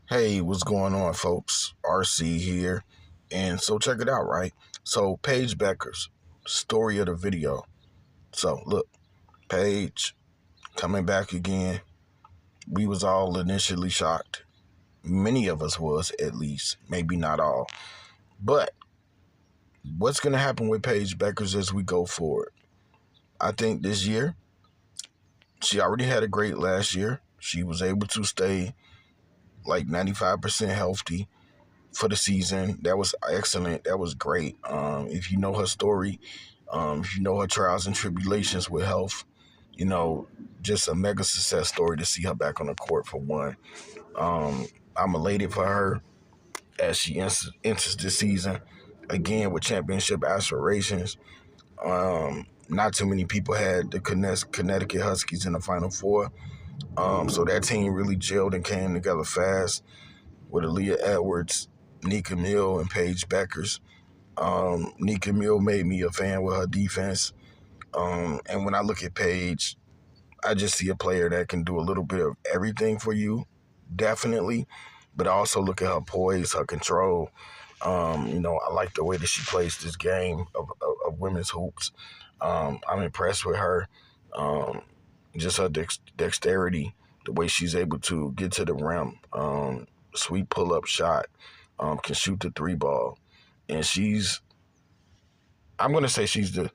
Hey, what's going on, folks? RC here. And so check it out, right? So Paige Bueckers, story of the video. So look, Paige coming back again. We was all initially shocked. Many of us was, at least, maybe not all. But what's gonna happen with Paige Bueckers as we go forward? I think this year, she already had a great last year. She was able to stay like 95% healthy for the season. That was excellent. That was great. If you know her story, if you know her trials and tribulations with health, you know, just a mega success story to see her back on the court for one. I'm elated for her as she enters this season again with championship aspirations. Not too many people had the Connecticut Huskies in the Final Four. So that team really gelled and came together fast with Aaliyah Edwards, Nika Mill, and Paige Bueckers. Nika Mill made me a fan with her defense. And when I look at Paige, I just see a player that can do a little bit of everything for you, definitely. But I also look at her poise, her control. I like the way that she plays this game of women's hoops. I'm impressed with her. Just her dexterity, the way she's able to get to the rim, sweet pull-up shot, can shoot the three ball. And I'm going to say she's the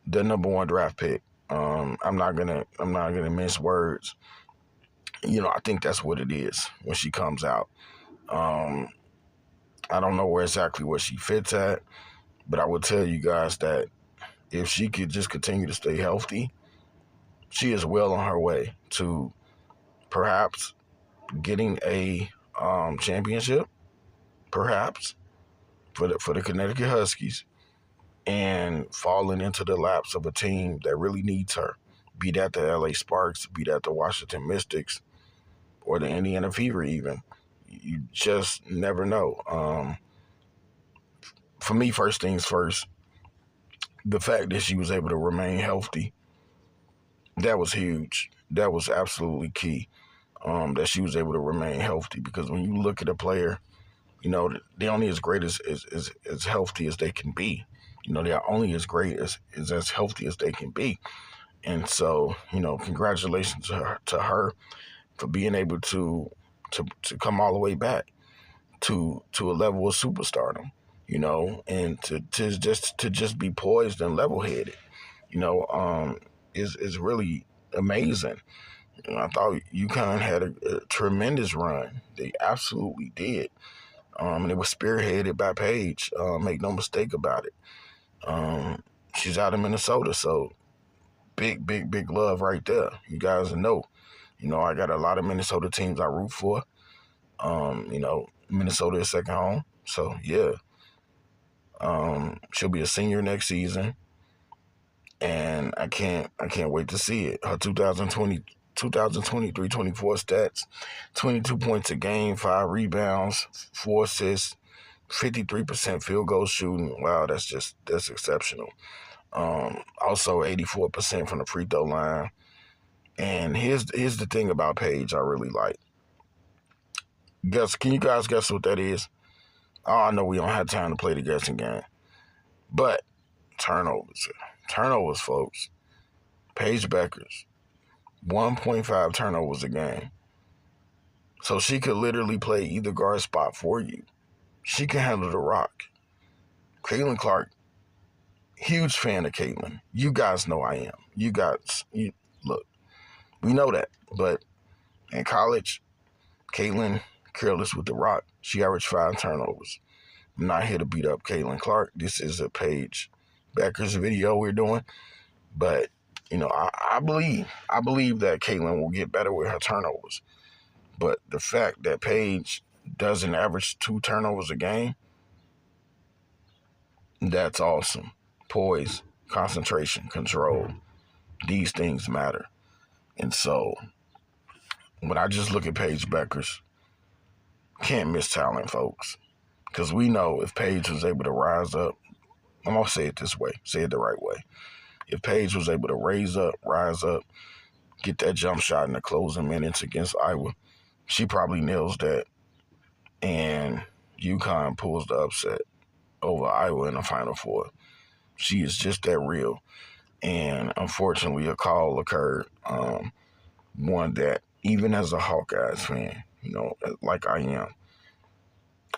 number one draft pick. I'm not gonna mince words. I think that's what it is when she comes out. Um, I don't know exactly where she fits at, but I will tell you guys that if she could just continue to stay healthy, she is well on her way to perhaps getting a championship, perhaps for the Connecticut Huskies, and falling into the laps of a team that really needs her. Be that the LA Sparks, be that the Washington Mystics, or the Indiana Fever even. You just never know. For me, first things first, the fact that she was able to remain healthy, that was huge. That was absolutely key. That she was able to remain healthy, because when you look at a player, they're only as great as healthy as they can be. They're only as great as healthy as they can be. And so, congratulations to her for being able to come all the way back to a level of superstardom, and to just be poised and level headed, is really amazing. I thought UConn had a tremendous run. They absolutely did. And it was spearheaded by Paige. Make no mistake about it. She's out of Minnesota, so big, big, big love right there. You guys know. I got a lot of Minnesota teams I root for. Minnesota is second home. So yeah. She'll be a senior next season. And I can't wait to see it. Her 2023-24 stats: 22 points a game, 5 rebounds, 4 assists, 53% field goal shooting. Wow, that's exceptional. Also 84% from the free throw line. And here's the thing about Paige I really like. Can you guys guess what that is? Oh, I know we don't have time to play the guessing game. But turnovers. Turnovers, folks. Paige Bueckers, 1.5 turnovers a game. So she could literally play either guard spot for you. She can handle the rock. Caitlin Clark, huge fan of Caitlin. You guys know I am. Look, we know that. But in college, Caitlin, careless with the rock. She averaged 5 turnovers. I'm not here to beat up Caitlin Clark. This is a Paige Bueckers video we're doing. But, I believe that Caitlin will get better with her turnovers. But the fact that Paige doesn't average 2 turnovers a game, that's awesome. Poise, concentration, control. These things matter. And so, when I just look at Paige Bueckers, can't miss talent, folks. Because we know if Paige was able to rise up, I'm going to say it this way, say it the right way. If Paige was able to rise up, get that jump shot in the closing minutes against Iowa, she probably nails that and UConn pulls the upset over Iowa in the Final Four. She is just that real. And unfortunately, a call occurred, one that even as a Hawkeyes fan, like I am,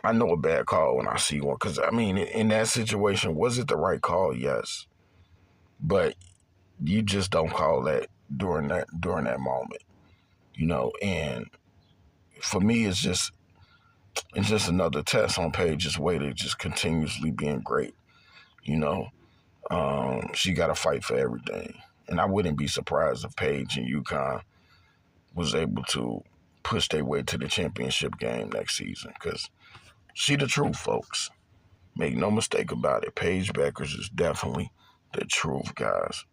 I know a bad call when I see one. Because, I mean, in that situation, was it the right call? Yes. But you just don't call that during that moment, and for me, it's just another test on Paige's way to just continuously being great. You know, she got to fight for everything, and I wouldn't be surprised if Paige and UConn was able to push their way to the championship game next season. Because she the truth, folks. Make no mistake about it. Paige Bueckers is definitely the truth, guys.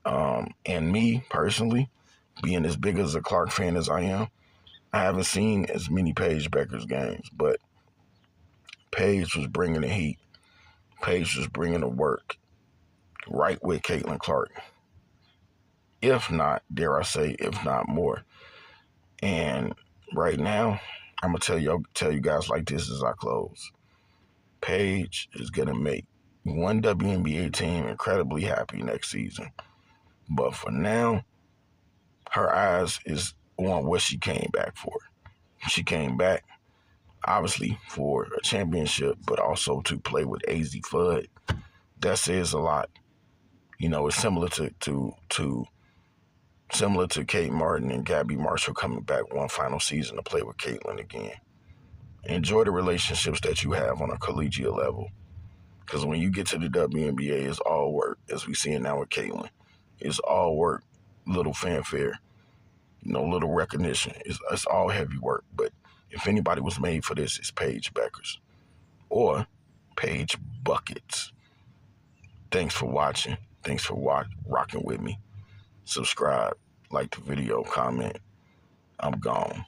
And me personally, being as big as a Clark fan as I am, I haven't seen as many Paige Bueckers games, but Paige was bringing the heat. Paige was bringing the work, right with Caitlin Clark. If not, dare I say, if not more. And right now, I'm gonna tell you guys like this as I close. Paige is gonna make one WNBA team incredibly happy next season. But for now, her eyes is on what she came back for. She came back, obviously, for a championship, but also to play with AZ Fudd. That says a lot. It's similar to Kate Martin and Gabby Marshall coming back one final season to play with Caitlin again. Enjoy the relationships that you have on a collegiate level. Because when you get to the WNBA, it's all work, as we see it now with Caitlin. It's all work, little fanfare, little recognition. It's all heavy work. But if anybody was made for this, it's Paige Bueckers or Paige Buckets. Thanks for watching. Thanks for rocking with me. Subscribe, like the video, comment. I'm gone.